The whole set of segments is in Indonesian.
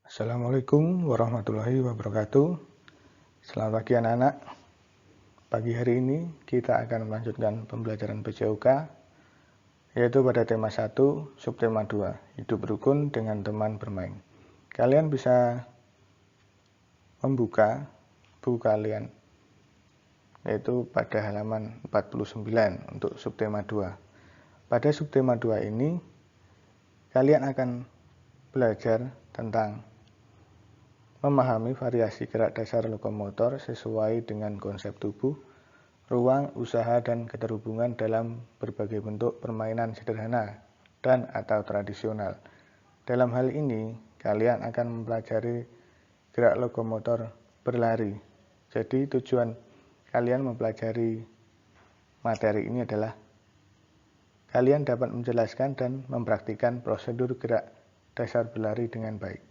Assalamualaikum warahmatullahi wabarakatuh. Selamat pagi anak-anak. Pagi hari ini kita akan melanjutkan pembelajaran PJOK, yaitu pada tema 1, subtema 2, hidup rukun dengan teman bermain. Kalian bisa membuka buku kalian, yaitu pada halaman 49 untuk subtema 2. Pada subtema 2 ini, kalian akan belajar tentang memahami variasi gerak dasar lokomotor sesuai dengan konsep tubuh, ruang, usaha, dan keterhubungan dalam berbagai bentuk permainan sederhana dan atau tradisional. Dalam hal ini, kalian akan mempelajari gerak lokomotor berlari. Jadi tujuan kalian mempelajari materi ini adalah kalian dapat menjelaskan dan mempraktikkan prosedur gerak dasar berlari dengan baik.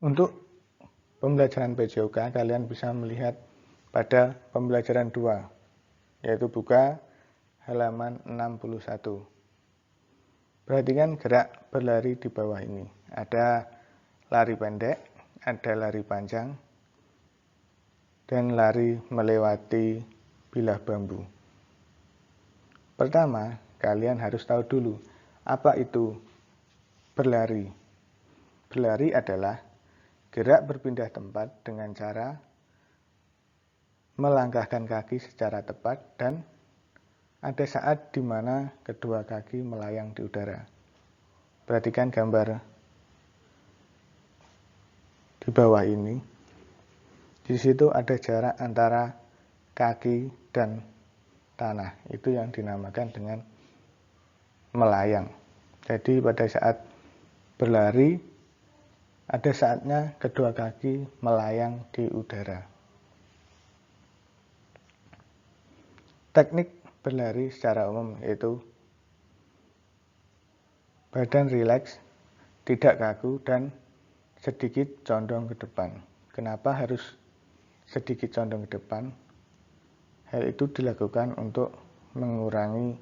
Untuk pembelajaran PJOK, kalian bisa melihat pada pembelajaran 2, yaitu buka halaman 61. Perhatikan gerak berlari di bawah ini. Ada lari pendek, ada lari panjang, dan lari melewati bilah bambu. Pertama, kalian harus tahu dulu, apa itu berlari. Berlari adalah gerak berpindah tempat dengan cara melangkahkan kaki secara tepat dan ada saat di mana kedua kaki melayang di udara. Perhatikan gambar di bawah ini. Di situ ada jarak antara kaki dan tanah. Itu yang dinamakan dengan melayang. Jadi pada saat berlari, ada saatnya kedua kaki melayang di udara. Teknik berlari secara umum yaitu badan rileks, tidak kaku, dan sedikit condong ke depan. Kenapa harus sedikit condong ke depan? Hal itu dilakukan untuk mengurangi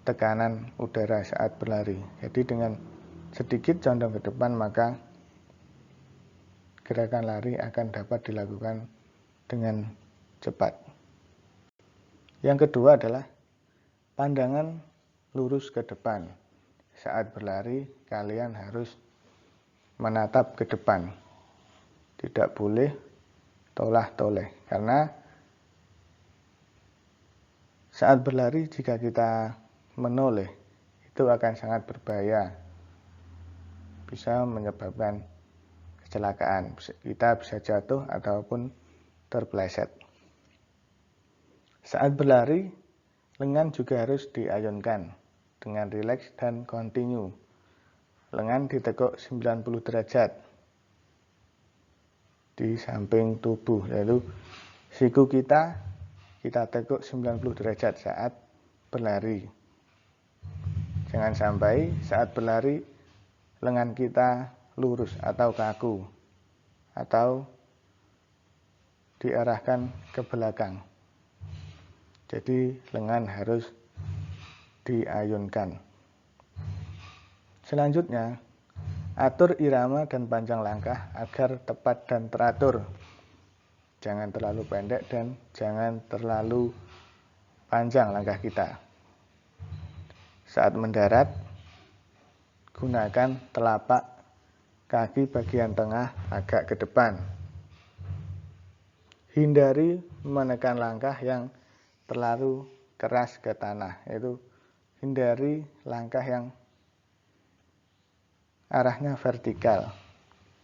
tekanan udara saat berlari. Jadi dengan sedikit condong ke depan, maka gerakan lari akan dapat dilakukan dengan cepat. Yang kedua adalah pandangan lurus ke depan. Saat berlari, kalian harus menatap ke depan. Tidak boleh tolah-toleh, karena saat berlari jika kita menoleh, itu akan sangat berbahaya. Bisa menyebabkan kecelakaan. Kita bisa jatuh ataupun terpeleset. Saat berlari, lengan juga harus diayunkan dengan rileks dan kontinu. Lengan ditekuk 90 derajat di samping tubuh, lalu siku kita tekuk 90 derajat saat berlari. Jangan sampai saat berlari lengan kita lurus atau kaku atau diarahkan ke belakang. Jadi lengan harus diayunkan. Selanjutnya, atur irama dan panjang langkah agar tepat dan teratur. Jangan terlalu pendek dan jangan terlalu panjang langkah kita. Saat mendarat, gunakan telapak kaki bagian tengah agak ke depan. Hindari menekan langkah yang terlalu keras ke tanah, yaitu hindari langkah yang arahnya vertikal.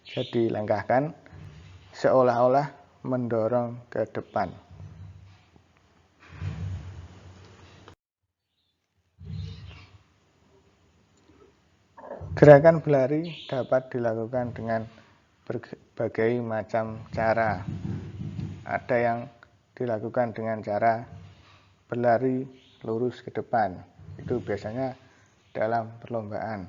Jadi langkahkan seolah-olah mendorong ke depan. Gerakan berlari dapat dilakukan dengan berbagai macam cara. Ada yang dilakukan dengan cara berlari lurus ke depan. Itu biasanya dalam perlombaan.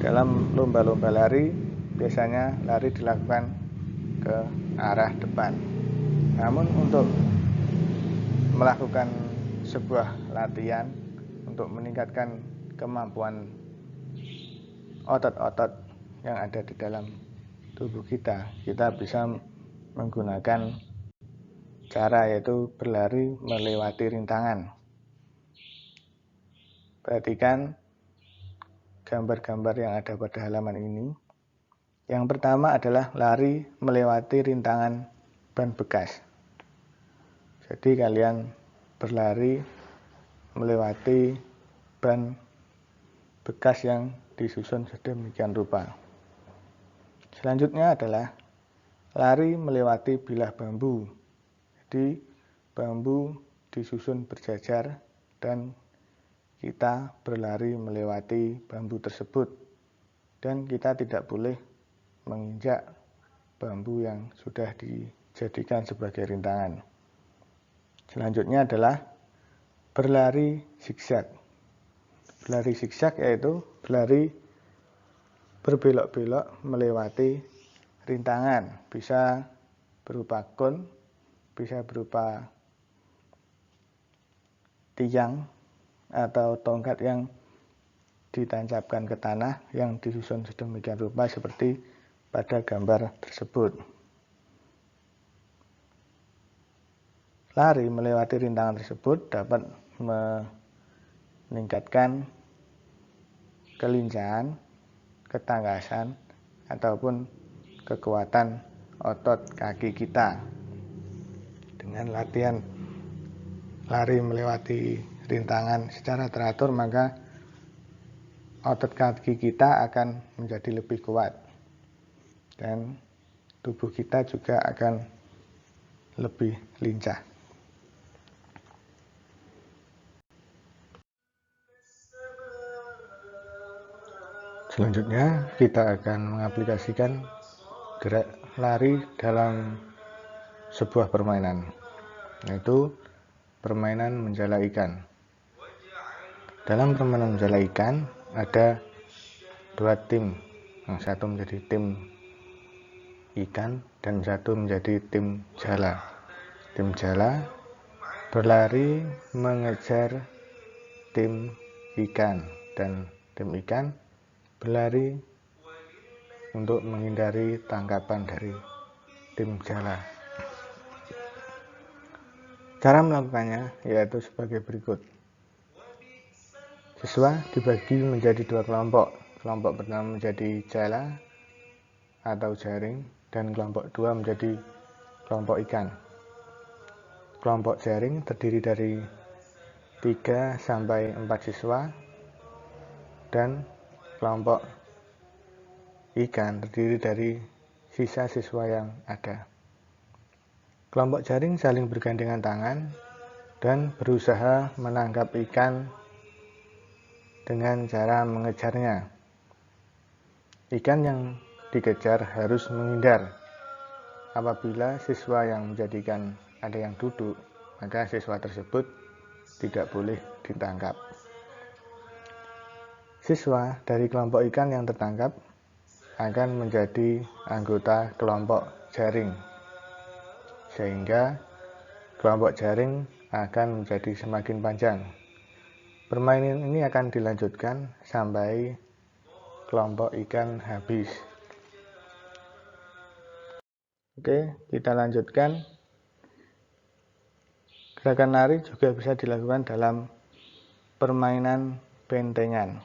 Dalam lomba-lomba lari, biasanya lari dilakukan ke arah depan. Namun untuk melakukan sebuah latihan untuk meningkatkan kemampuan otot-otot yang ada di dalam tubuh kita, kita bisa menggunakan cara yaitu berlari melewati rintangan. Perhatikan gambar-gambar yang ada pada halaman ini. Yang pertama adalah lari melewati rintangan ban bekas. Jadi kalian berlari melewati ban bekas yang disusun sedemikian rupa. Selanjutnya adalah lari melewati bilah bambu. Jadi bambu disusun berjajar dan kita berlari melewati bambu tersebut. Dan kita tidak boleh menginjak bambu yang sudah dijadikan sebagai rintangan. Selanjutnya adalah berlari zigzag. Berlari zigzag yaitu berlari berbelok-belok melewati rintangan. Bisa berupa kon, bisa berupa tiang atau tongkat yang ditancapkan ke tanah yang disusun sedemikian rupa seperti pada gambar tersebut. Lari melewati rintangan tersebut dapat meningkatkan kelincahan, ketangkasan, ataupun kekuatan otot kaki kita. Dengan latihan lari melewati rintangan secara teratur, maka otot kaki kita akan menjadi lebih kuat. Dan tubuh kita juga akan lebih lincah. Selanjutnya kita akan mengaplikasikan gerak lari dalam sebuah permainan, yaitu permainan menjala ikan. Dalam permainan menjala ikan ada dua tim, yang satu menjadi tim ikan dan satu menjadi tim jala. Tim jala berlari mengejar tim ikan dan tim ikan berlari untuk menghindari tangkapan dari tim jala. Cara melakukannya yaitu sebagai berikut. Siswa dibagi menjadi dua kelompok. Kelompok pertama menjadi jala atau jaring dan kelompok dua menjadi kelompok ikan. Kelompok jaring terdiri dari 3 sampai 4 siswa dan kelompok ikan terdiri dari sisa siswa yang ada. Kelompok jaring saling bergandengan tangan dan berusaha menangkap ikan dengan cara mengejarnya. Ikan yang dikejar harus menghindar. Apabila siswa yang menjadikan ada yang duduk, maka siswa tersebut tidak boleh ditangkap. Siswa dari kelompok ikan yang tertangkap akan menjadi anggota kelompok jaring, sehingga kelompok jaring akan menjadi semakin panjang. Permainan ini akan dilanjutkan sampai kelompok ikan habis. Oke, kita lanjutkan. Gerakan lari juga bisa dilakukan dalam permainan bentengan.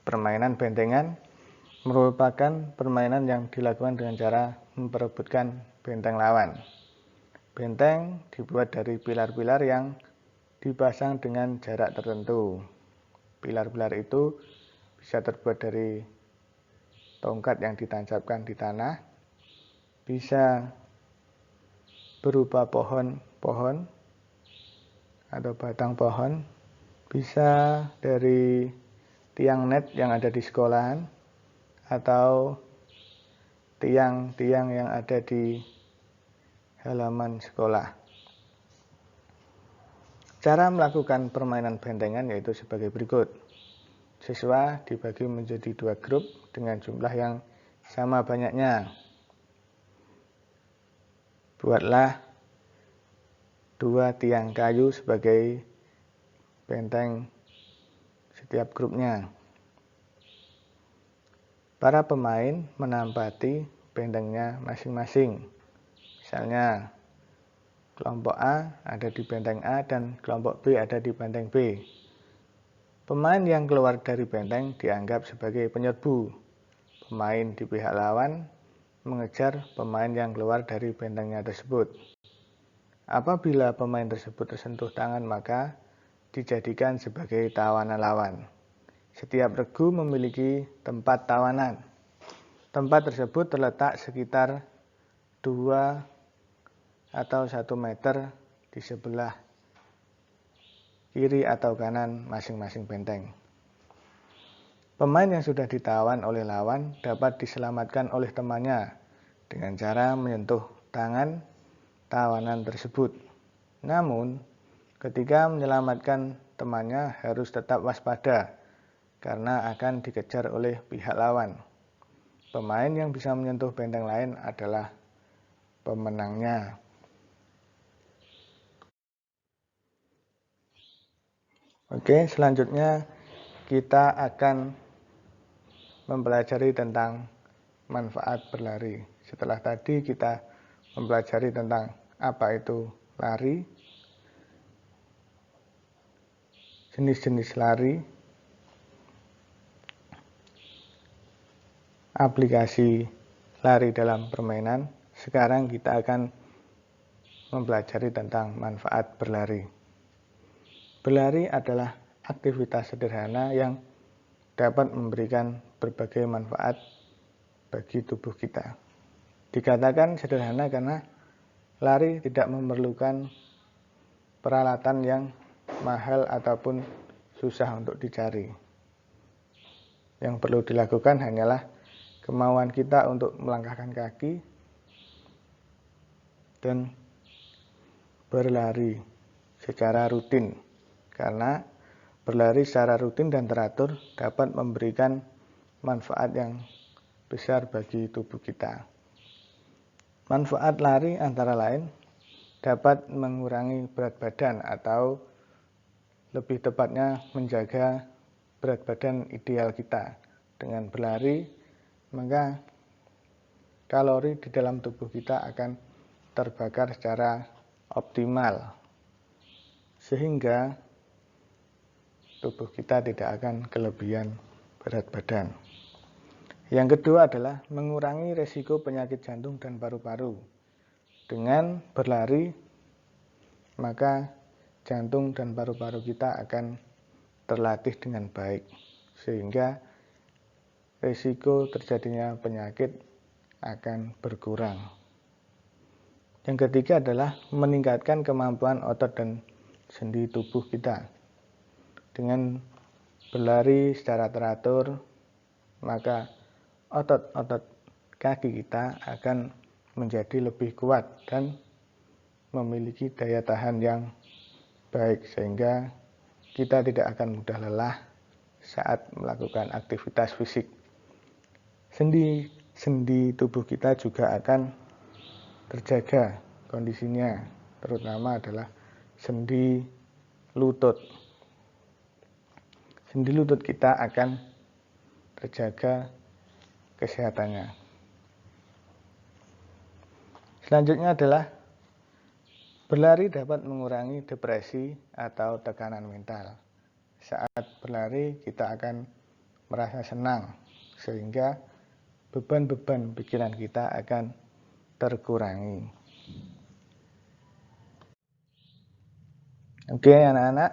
Permainan bentengan merupakan permainan yang dilakukan dengan cara memperebutkan benteng lawan. Benteng dibuat dari pilar-pilar yang dipasang dengan jarak tertentu. Pilar-pilar itu bisa terbuat dari tongkat yang ditancapkan di tanah, bisa berupa pohon atau batang pohon, bisa dari tiang net yang ada di sekolahan, atau tiang-tiang yang ada di halaman sekolah. Cara melakukan permainan bentengan yaitu sebagai berikut. Siswa dibagi menjadi 2 grup dengan jumlah yang sama banyaknya. Buatlah 2 tiang kayu sebagai benteng setiap grupnya. Para pemain menempati bentengnya masing-masing. Misalnya, kelompok A ada di benteng A dan kelompok B ada di benteng B. Pemain yang keluar dari benteng dianggap sebagai penyerbu. Pemain di pihak lawan mengejar pemain yang keluar dari bentengnya tersebut. Apabila pemain tersebut tersentuh tangan, maka dijadikan sebagai tawanan lawan. Setiap regu memiliki tempat tawanan. Tempat tersebut terletak sekitar 2 atau 1 meter di sebelah kiri atau kanan masing-masing benteng. Pemain yang sudah ditawan oleh lawan dapat diselamatkan oleh temannya dengan cara menyentuh tangan tawanan tersebut. Namun, ketika menyelamatkan temannya harus tetap waspada karena akan dikejar oleh pihak lawan. Pemain yang bisa menyentuh benteng lain adalah pemenangnya. Oke, selanjutnya kita akan mempelajari tentang manfaat berlari. Setelah tadi kita mempelajari tentang apa itu lari, jenis-jenis lari, aplikasi lari dalam permainan. Sekarang kita akan mempelajari tentang manfaat berlari. Berlari adalah aktivitas sederhana yang dapat memberikan berbagai manfaat bagi tubuh kita. Dikatakan sederhana karena lari tidak memerlukan peralatan yang mahal ataupun susah untuk dicari. Yang perlu dilakukan hanyalah kemauan kita untuk melangkahkan kaki dan berlari secara rutin. Karena berlari secara rutin dan teratur dapat memberikan manfaat yang besar bagi tubuh kita. Manfaat lari antara lain dapat mengurangi berat badan atau lebih tepatnya menjaga berat badan ideal kita. Dengan berlari, maka kalori di dalam tubuh kita akan terbakar secara optimal, sehingga tubuh kita tidak akan kelebihan berat badan. Yang kedua adalah mengurangi resiko penyakit jantung dan paru-paru. Dengan berlari, maka jantung dan paru-paru kita akan terlatih dengan baik, sehingga resiko terjadinya penyakit akan berkurang. Yang ketiga adalah meningkatkan kemampuan otot dan sendi tubuh kita. Dengan berlari secara teratur, maka otot-otot kaki kita akan menjadi lebih kuat dan memiliki daya tahan yang baik, sehingga kita tidak akan mudah lelah saat melakukan aktivitas fisik. Sendi tubuh kita juga akan terjaga kondisinya, terutama adalah sendi lutut. Sendi lutut kita akan terjaga kesehatannya. Selanjutnya adalah berlari dapat mengurangi depresi atau tekanan mental. Saat berlari kita akan merasa senang, sehingga beban-beban pikiran kita akan terkurangi. Oke anak-anak,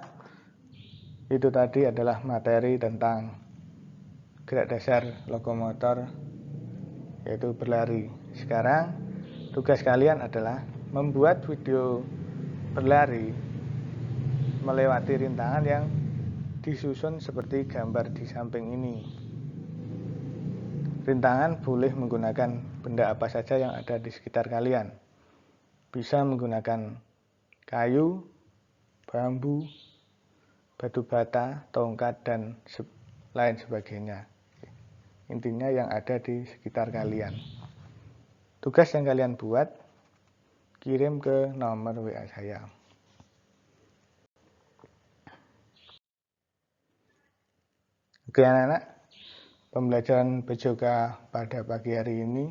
itu tadi adalah materi tentang gerak dasar lokomotor, yaitu berlari. Sekarang tugas kalian adalah membuat video berlari melewati rintangan yang disusun seperti gambar di samping ini. Rintangan boleh menggunakan benda apa saja yang ada di sekitar kalian. Bisa menggunakan kayu, bambu, batu bata, tongkat, dan lain sebagainya. Intinya yang ada di sekitar kalian. Tugas yang kalian buat, kirim ke nomor WA saya. Oke anak-anak, pembelajaran PJOK pada pagi hari ini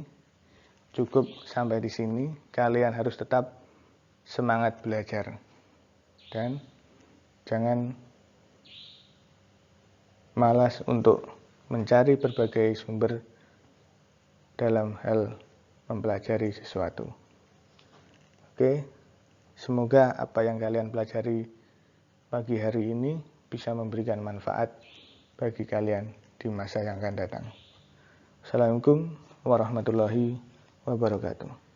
cukup sampai di sini. Kalian harus tetap semangat belajar dan jangan malas untuk mencari berbagai sumber dalam hal mempelajari sesuatu. Oke, semoga apa yang kalian pelajari pagi hari ini bisa memberikan manfaat bagi kalian di masa yang akan datang. Assalamualaikum warahmatullahi wabarakatuh.